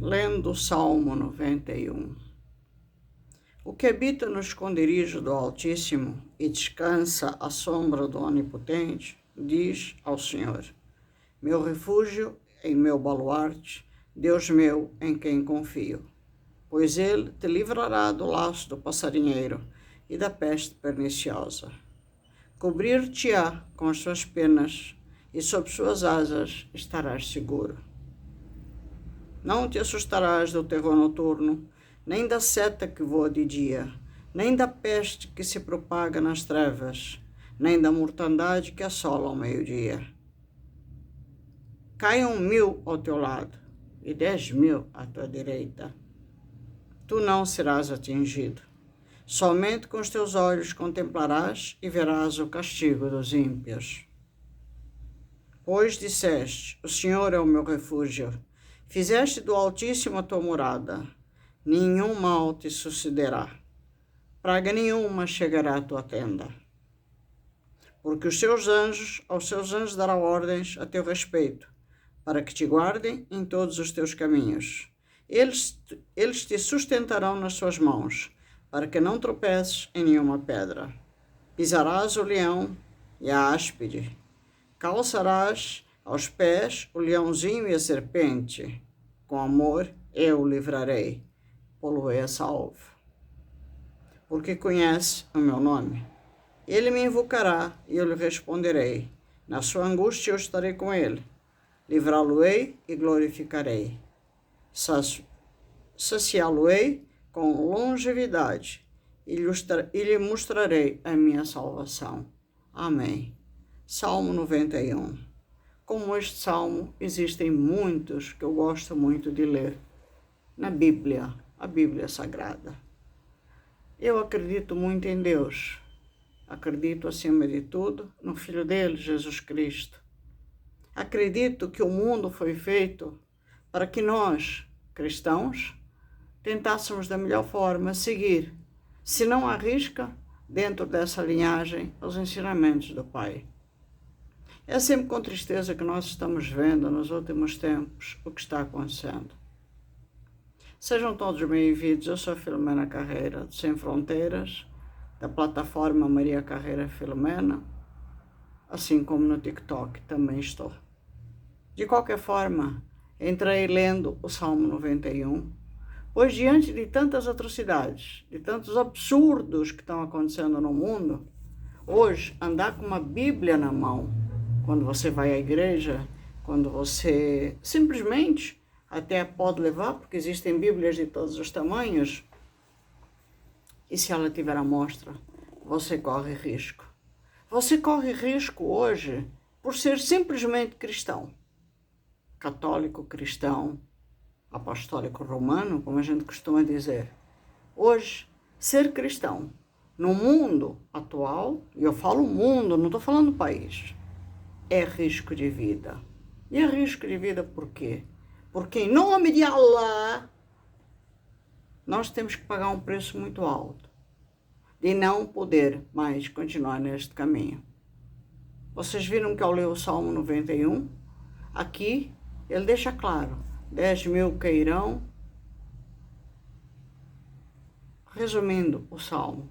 Lendo o Salmo 91. O que habita no esconderijo do Altíssimo e descansa à sombra do Onipotente, diz ao Senhor: meu refúgio e meu baluarte, Deus meu em quem confio. Pois ele te livrará do laço do passarinheiro e da peste perniciosa. Cobrir-te-á com as suas penas, e sob suas asas estarás seguro. Não te assustarás do terror noturno, nem da seta que voa de dia, nem da peste que se propaga nas trevas, nem da mortandade que assola ao meio-dia. Caiam 1000 ao teu lado e 10.000 à tua direita. Tu não serás atingido. Somente com os teus olhos contemplarás e verás o castigo dos ímpios. Pois disseste: o Senhor é o meu refúgio. Fizeste do Altíssimo a tua morada. Nenhum mal te sucederá. Praga nenhuma chegará à tua tenda. Porque aos seus anjos dará ordens a teu respeito, para que te guardem em todos os teus caminhos. Eles te sustentarão nas suas mãos, para que não tropeces em nenhuma pedra. Pisarás o leão e a áspide. Calçarás aos pés o leãozinho e a serpente. Com amor eu o livrarei, pô-lo-ei a salvo. Porque conhece o meu nome. Ele me invocará e eu lhe responderei. Na sua angústia eu estarei com ele. Livrá-lo-ei e glorificarei. Saciá-lo-ei com longevidade e lhe mostrarei a minha salvação. Amém. Salmo 91. Como este salmo, existem muitos que eu gosto muito de ler na Bíblia, a Bíblia Sagrada. Eu acredito muito em Deus. Acredito, acima de tudo, no Filho dele, Jesus Cristo. Acredito que o mundo foi feito para que nós, cristãos, tentássemos da melhor forma seguir, se não à risca, dentro dessa linhagem, os ensinamentos do Pai. É sempre com tristeza que nós estamos vendo nos últimos tempos o que está acontecendo. Sejam todos bem-vindos. Eu sou a Filomena Carreira, do Sem Fronteiras, da plataforma Maria Carreira Filomena, assim como no TikTok também estou. De qualquer forma, entrei lendo o Salmo 91, pois diante de tantas atrocidades, de tantos absurdos que estão acontecendo no mundo, hoje andar com uma Bíblia na mão, quando você vai à igreja, quando você simplesmente até pode levar, porque existem Bíblias de todos os tamanhos, e se ela tiver à mostra, você corre risco. Você corre risco hoje por ser simplesmente cristão. Católico, cristão, apostólico romano, como a gente costuma dizer. Hoje, ser cristão no mundo atual, e eu falo mundo, não estou falando país, é risco de vida. E é risco de vida por quê? Porque em nome de Allah, nós temos que pagar um preço muito alto de não poder mais continuar neste caminho. Vocês viram que ao ler o Salmo 91, aqui ele deixa claro, 10.000 cairão. Resumindo o Salmo,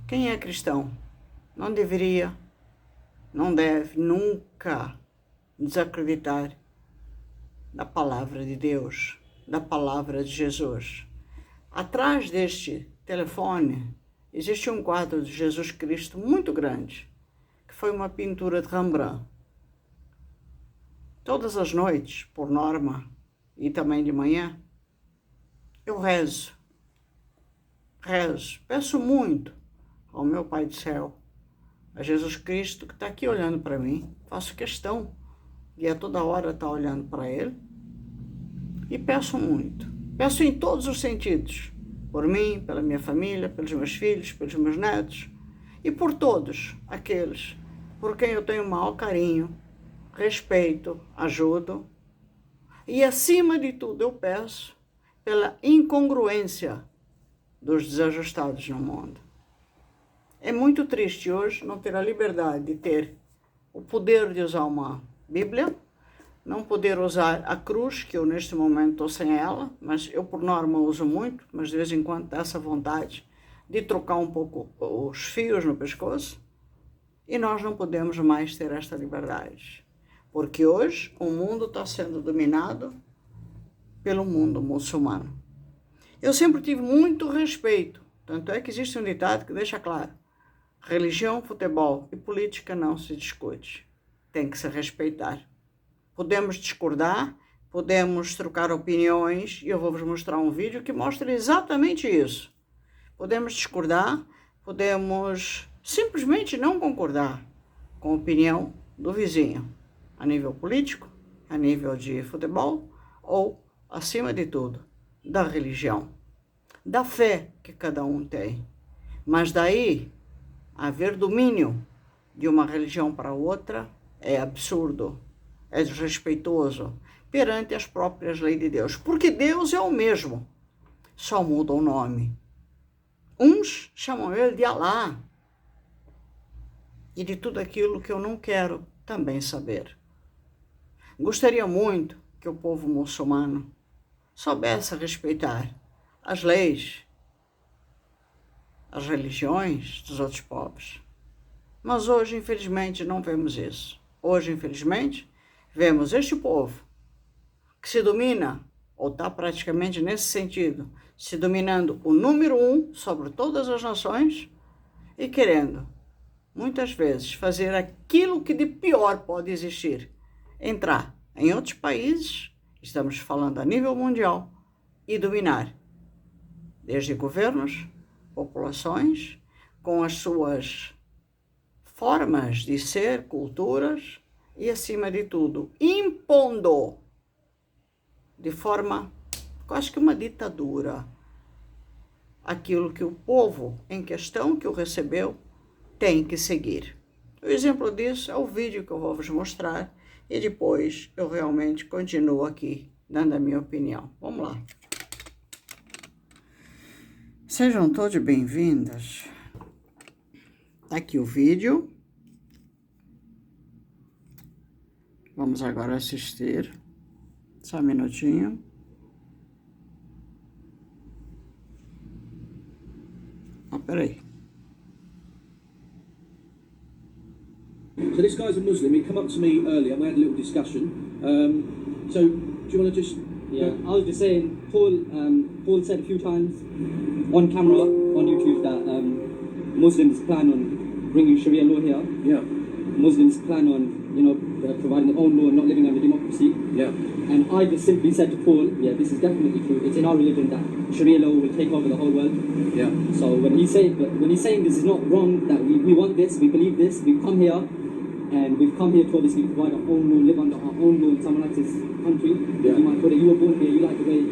quem é cristão não deveria, não deve nunca desacreditar da palavra de Deus, da palavra de Jesus. Atrás deste telefone existe um quadro de Jesus Cristo muito grande, que foi uma pintura de Rembrandt. Todas as noites, por norma, e também de manhã, eu rezo, peço muito ao meu Pai do Céu, a Jesus Cristo que está aqui olhando para mim, faço questão de a toda hora estar olhando para Ele, e peço muito, peço em todos os sentidos, por mim, pela minha família, pelos meus filhos, pelos meus netos, e por todos aqueles por quem eu tenho o maior carinho, respeito, ajudo, e acima de tudo eu peço pela incongruência dos desajustados no mundo. É muito triste hoje não ter a liberdade de ter o poder de usar uma Bíblia, não poder usar a cruz, que eu neste momento estou sem ela, mas eu por norma uso muito, mas de vez em quando dá essa vontade de trocar um pouco os fios no pescoço, e nós não podemos mais ter esta liberdade, porque hoje o mundo está sendo dominado pelo mundo muçulmano. Eu sempre tive muito respeito, tanto é que existe um ditado que deixa claro: religião, futebol e política não se discute, tem que se respeitar. Podemos discordar, podemos trocar opiniões, e eu vou vos mostrar um vídeo que mostra exatamente isso. Podemos discordar, podemos simplesmente não concordar com a opinião do vizinho, a nível político, a nível de futebol ou, acima de tudo, da religião, da fé que cada um tem. Mas daí, haver domínio de uma religião para outra é absurdo, é desrespeitoso perante as próprias leis de Deus, porque Deus é o mesmo, só muda o nome. Uns chamam ele de Alá e de tudo aquilo que eu não quero também saber. Gostaria muito que o povo muçulmano soubesse respeitar as leis, as religiões dos outros povos. Mas hoje, infelizmente, não vemos isso. Hoje, infelizmente, vemos este povo que se domina, ou está praticamente nesse sentido, se dominando o número 1 sobre todas as nações e querendo, muitas vezes, fazer aquilo que de pior pode existir: entrar em outros países, estamos falando a nível mundial, e dominar, desde governos, populações, com as suas formas de ser, culturas e, acima de tudo, impondo de forma quase que uma ditadura aquilo que o povo em questão que o recebeu tem que seguir. O exemplo disso é o vídeo que eu vou vos mostrar e depois eu realmente continuo aqui dando a minha opinião. Vamos lá. Sejam todos bem-vindos. Aqui o vídeo. Vamos agora assistir. Só um minutinho. Peraí. So this guy's a Muslim. He come up to me earlier and we had a little discussion. So do you want to just... Yeah, I was just saying, Paul said a few times on camera, on YouTube, that Muslims plan on bringing Sharia law here. Yeah. Muslims plan on, providing their own law and not living under democracy. Yeah. And I just simply said to Paul, yeah, this is definitely true. It's in our religion that Sharia law will take over the whole world. Yeah. So when he's saying this is not wrong, that we want this, we believe this, we've come here, and we've come here to obviously provide our own law, live under our own law in someone else's country. Yeah. You might put it, you were born here, you like the way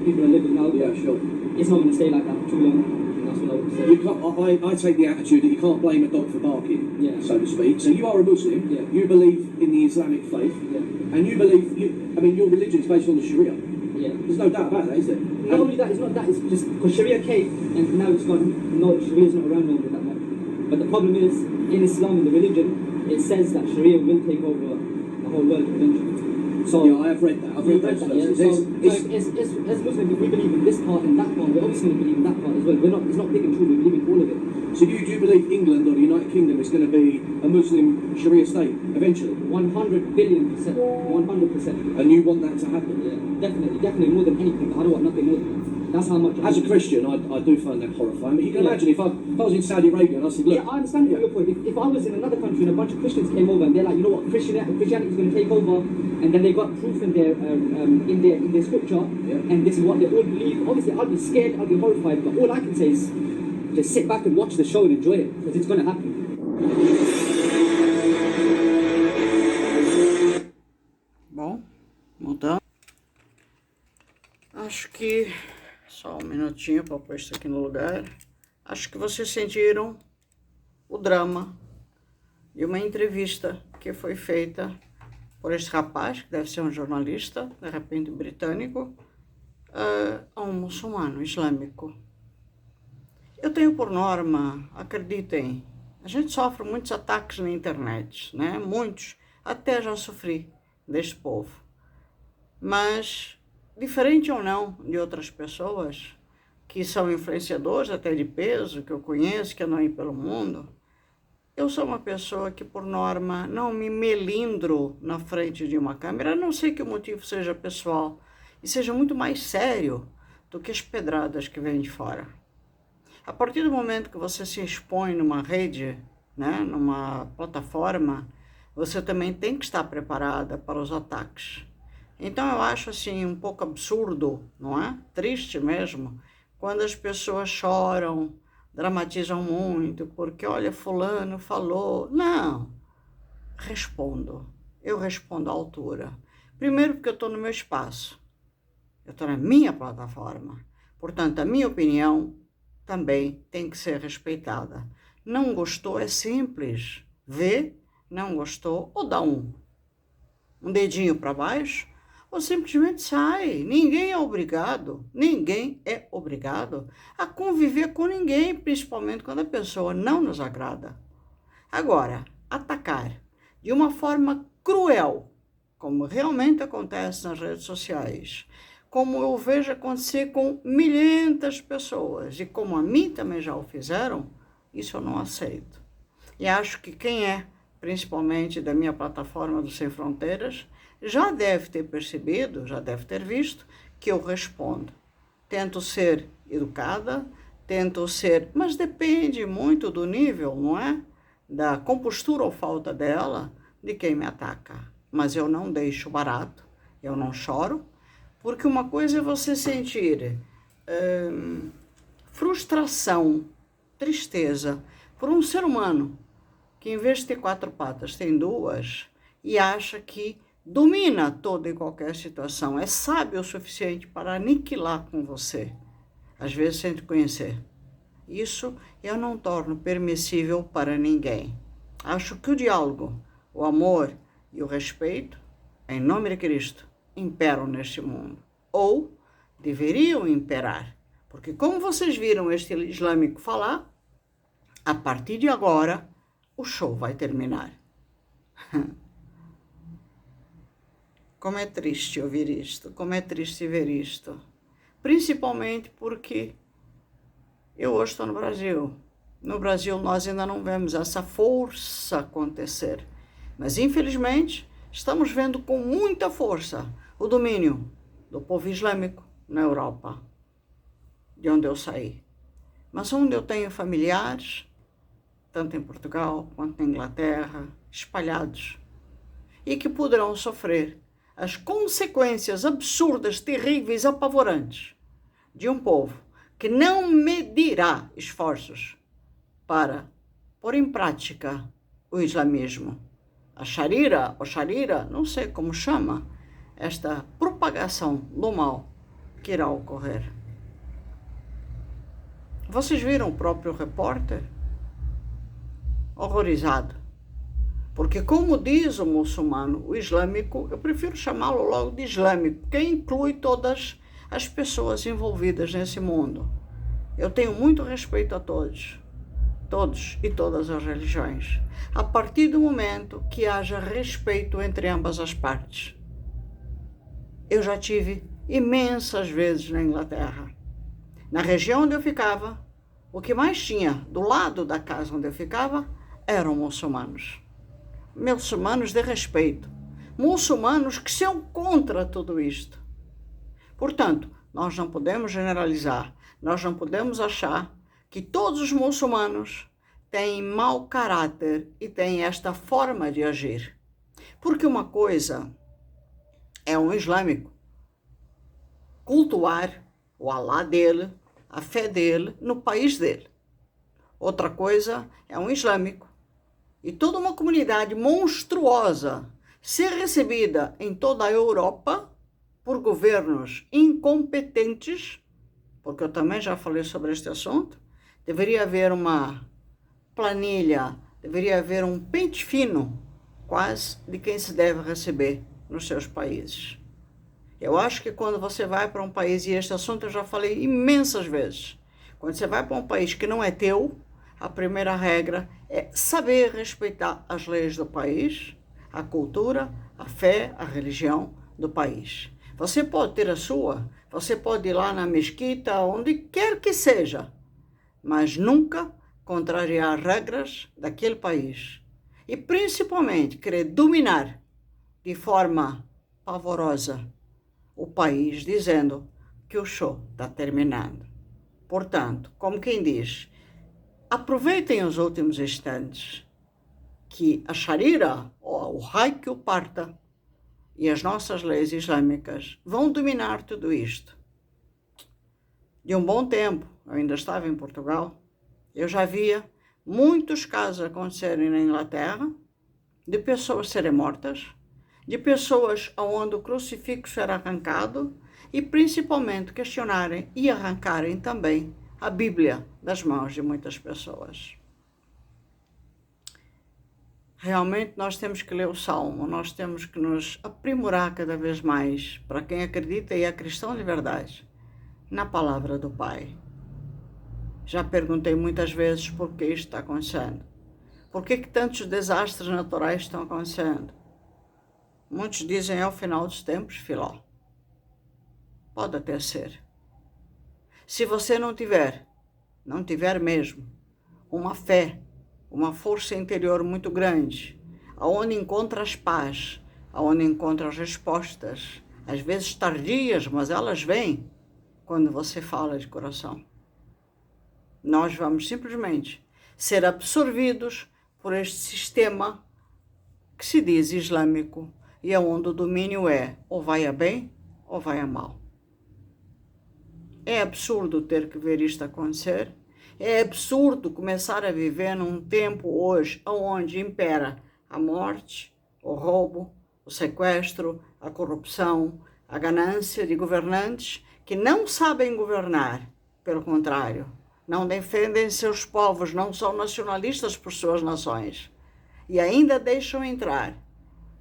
people are living now. Yeah, sure. It's not going to stay like that for too long. And that's what I would say. You can't, I take the attitude that you can't blame a dog for barking, Yeah. so to speak. So you are a Muslim, Yeah. you believe in the Islamic faith, Yeah. and you believe, your religion is based on the Sharia. Yeah. There's no doubt about that, is there? Not only that, it's not that, it's just because Sharia came and now it's gone, no, Sharia's not around no more that much. But the problem is, in Islam, in the religion, it says that Sharia will take over the whole world eventually. So, Yeah, I have read that. I've read those yeah. verses. So as Muslims, if we believe in this part and that part, we're obviously going to believe in that part as well. It's not big and true, we believe in all of it. So do you believe England or the United Kingdom is going to be a Muslim Sharia state eventually? 100 billion%. 100%. And you want that to happen? Yeah, definitely more than anything. I don't want nothing more than that. That's how much. As a Christian, I do find that horrifying. But you can imagine if I was in Saudi Arabia and I said, look... Yeah, I understand your point. If I was in another country and a bunch of Christians came over and they're like, you know what, Christianity is going to take over, and then they got proof in their scripture, and this is what they all believe, obviously I'll be scared, I'll be horrified, but all I can say is just sit back and watch the show and enjoy it, because it's going to happen. Bom, mudando. Acho que... Só um minutinho para pôr isso aqui no lugar. Acho que vocês sentiram o drama de uma entrevista que foi feita por este rapaz, que deve ser um jornalista, de repente britânico, a um muçulmano islâmico. Eu tenho por norma, acreditem, a gente sofre muitos ataques na internet, né? Muitos, até já sofri deste povo. Mas, diferente ou não de outras pessoas que são influenciadores até de peso, que eu conheço, que andam aí pelo mundo, eu sou uma pessoa que, por norma, não me melindro na frente de uma câmera, a não ser que o motivo seja pessoal e seja muito mais sério do que as pedradas que vêm de fora. A partir do momento que você se expõe numa rede, né, numa plataforma, você também tem que estar preparada para os ataques. Então eu acho assim um pouco absurdo, não é? Triste mesmo, quando as pessoas choram, dramatizam muito, porque olha, fulano falou. Não, eu respondo à altura. Primeiro porque eu estou no meu espaço, eu estou na minha plataforma, portanto a minha opinião também tem que ser respeitada. Não gostou, é simples, vê, não gostou, ou dá um dedinho para baixo, ou simplesmente sai. Ninguém é obrigado a conviver com ninguém, principalmente quando a pessoa não nos agrada. Agora, atacar de uma forma cruel, como realmente acontece nas redes sociais, como eu vejo acontecer com milhentas pessoas, e como a mim também já o fizeram, isso eu não aceito. E acho que quem é, principalmente da minha plataforma do Sem Fronteiras, já deve ter percebido, já deve ter visto que eu respondo. Tento ser educada, mas depende muito do nível, não é? Da compostura ou falta dela, de quem me ataca. Mas eu não deixo barato, eu não choro, porque uma coisa é você sentir frustração, tristeza por um ser humano que, em vez de ter 4 patas, tem 2 e acha que domina toda e qualquer situação, é sábio o suficiente para aniquilar com você, às vezes sem te conhecer. Isso eu não torno permissível para ninguém. Acho que o diálogo, o amor e o respeito, em nome de Cristo, imperam neste mundo. Ou deveriam imperar. Porque como vocês viram este islâmico falar, a partir de agora, o show vai terminar. Como é triste ouvir isto, como é triste ver isto. Principalmente porque eu hoje estou no Brasil. No Brasil nós ainda não vemos essa força acontecer. Mas infelizmente estamos vendo com muita força o domínio do povo islâmico na Europa, de onde eu saí. Mas onde eu tenho familiares, tanto em Portugal quanto na Inglaterra, espalhados, e que poderão sofrer as consequências absurdas, terríveis, apavorantes de um povo que não medirá esforços para pôr em prática o islamismo. A Sharia, ou Sharia, não sei como chama, esta propagação do mal que irá ocorrer. Vocês viram o próprio repórter? Horrorizado. Porque, como diz o muçulmano, o islâmico, eu prefiro chamá-lo logo de islâmico, que inclui todas as pessoas envolvidas nesse mundo. Eu tenho muito respeito a todos e todas as religiões, a partir do momento que haja respeito entre ambas as partes. Eu já tive imensas vezes na Inglaterra. Na região onde eu ficava, o que mais tinha do lado da casa onde eu ficava eram muçulmanos. Muçulmanos de respeito, muçulmanos que são contra tudo isto. Portanto, nós não podemos generalizar, nós não podemos achar que todos os muçulmanos têm mau caráter e têm esta forma de agir. Porque uma coisa é um islâmico cultuar o Alá dele, a fé dele, no país dele. Outra coisa é um islâmico e toda uma comunidade monstruosa ser recebida em toda a Europa por governos incompetentes, porque eu também já falei sobre este assunto. Deveria haver uma planilha, deveria haver um pente fino, quase, de quem se deve receber nos seus países. Eu acho que quando você vai para um país, e este assunto eu já falei imensas vezes, quando você vai para um país que não é teu, a primeira regra é saber respeitar as leis do país, a cultura, a fé, a religião do país. Você pode ter a sua, você pode ir lá na mesquita, onde quer que seja, mas nunca contrariar regras daquele país. E principalmente querer dominar de forma pavorosa o país, dizendo que o show está terminando. Portanto, como quem diz, aproveitem os últimos instantes, que a Sharia, ou o raio que o parta, e as nossas leis islâmicas vão dominar tudo isto. De um bom tempo, eu ainda estava em Portugal, eu já via muitos casos acontecerem na Inglaterra, de pessoas serem mortas, de pessoas onde o crucifixo era arrancado e principalmente questionarem e arrancarem também a Bíblia das mãos de muitas pessoas. Realmente nós temos que ler o Salmo, nós temos que nos aprimorar cada vez mais, para quem acredita e é cristão de verdade, na palavra do Pai. Já perguntei muitas vezes por que isto está acontecendo. Por que tantos desastres naturais estão acontecendo? Muitos dizem é o final dos tempos, Filó. Pode até ser. Se você não tiver mesmo, uma fé, uma força interior muito grande, aonde encontra as paz, aonde encontra as respostas, às vezes tardias, mas elas vêm quando você fala de coração. Nós vamos simplesmente ser absorvidos por este sistema que se diz islâmico e é onde o domínio é ou vai a bem ou vai a mal. É absurdo ter que ver isto acontecer. É absurdo começar a viver num tempo hoje onde impera a morte, o roubo, o sequestro, a corrupção, a ganância de governantes que não sabem governar, pelo contrário, não defendem seus povos, não são nacionalistas por suas nações e ainda deixam entrar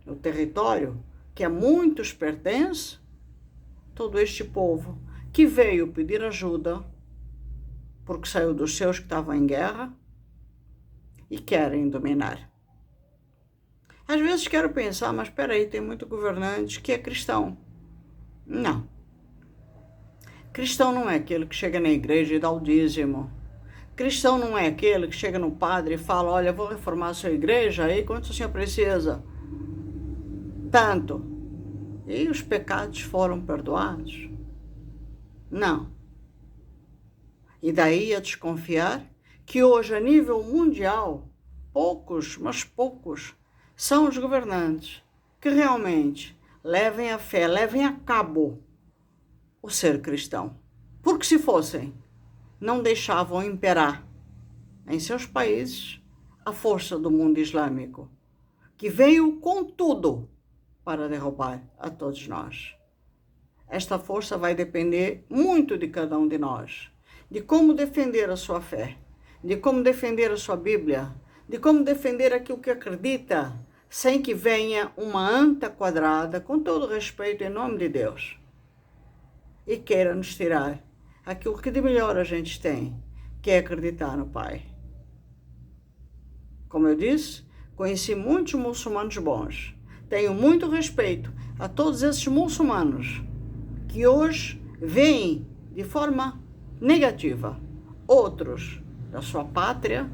no território que a muitos pertence todo este povo que veio pedir ajuda porque saiu dos seus que estavam em guerra e querem dominar. Às vezes quero pensar, mas espera aí, tem muito governante que é cristão. Não. Cristão não é aquele que chega na igreja e dá o dízimo. Cristão não é aquele que chega no padre e fala, olha, vou reformar a sua igreja, aí quanto o senhor precisa? Tanto. E os pecados foram perdoados? Não. E daí a desconfiar que hoje, a nível mundial, poucos, mas poucos, são os governantes que realmente levem a fé, levem a cabo o ser cristão. Porque se fossem, não deixavam imperar em seus países a força do mundo islâmico, que veio com tudo para derrubar a todos nós. Esta força vai depender muito de cada um de nós, de como defender a sua fé, de como defender a sua Bíblia, de como defender aquilo que acredita, sem que venha uma anta quadrada, com todo respeito, em nome de Deus, e queira nos tirar aquilo que de melhor a gente tem, que é acreditar no Pai. Como eu disse, conheci muitos muçulmanos bons, tenho muito respeito a todos esses muçulmanos que hoje veem de forma negativa outros da sua pátria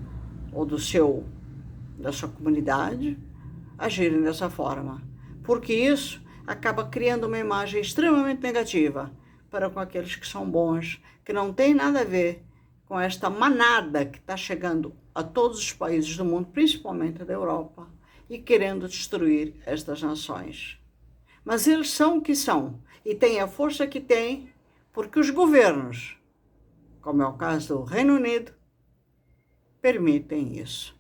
ou da sua comunidade agirem dessa forma, porque isso acaba criando uma imagem extremamente negativa para com aqueles que são bons, que não tem nada a ver com esta manada que está chegando a todos os países do mundo, principalmente da Europa, e querendo destruir estas nações. Mas eles são o que são e têm a força que têm porque os governos, como é o caso do Reino Unido, permitem isso.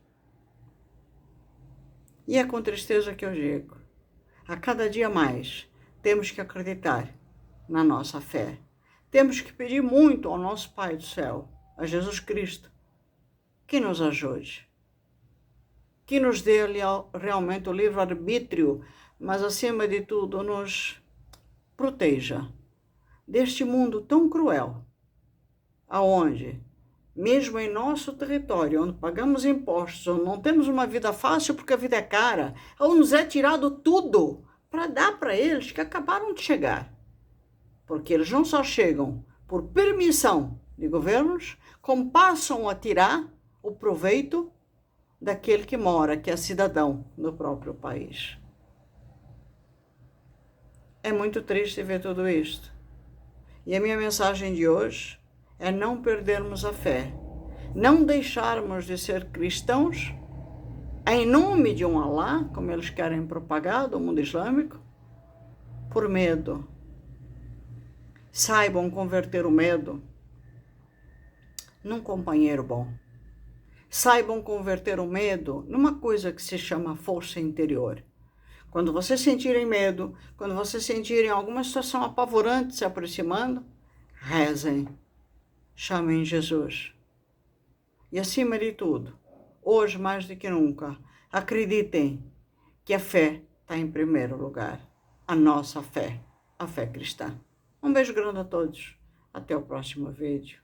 E é com tristeza que eu digo, a cada dia mais temos que acreditar na nossa fé. Temos que pedir muito ao nosso Pai do céu, a Jesus Cristo, que nos ajude, que nos dê realmente o livre-arbítrio, mas acima de tudo nos proteja deste mundo tão cruel, aonde mesmo em nosso território, onde pagamos impostos, onde não temos uma vida fácil porque a vida é cara, onde nos é tirado tudo para dar para eles que acabaram de chegar. Porque eles não só chegam por permissão de governos, como passam a tirar o proveito daquele que mora, que é cidadão do próprio país. É muito triste ver tudo isto. E a minha mensagem de hoje é não perdermos a fé, não deixarmos de ser cristãos em nome de um Alá, como eles querem propagar do mundo islâmico, por medo. Saibam converter o medo num companheiro bom. Saibam converter o medo numa coisa que se chama força interior. Quando vocês sentirem medo, quando vocês sentirem alguma situação apavorante se aproximando, rezem, chamem Jesus. E acima de tudo, hoje mais do que nunca, acreditem que a fé está em primeiro lugar. A nossa fé, a fé cristã. Um beijo grande a todos. Até o próximo vídeo.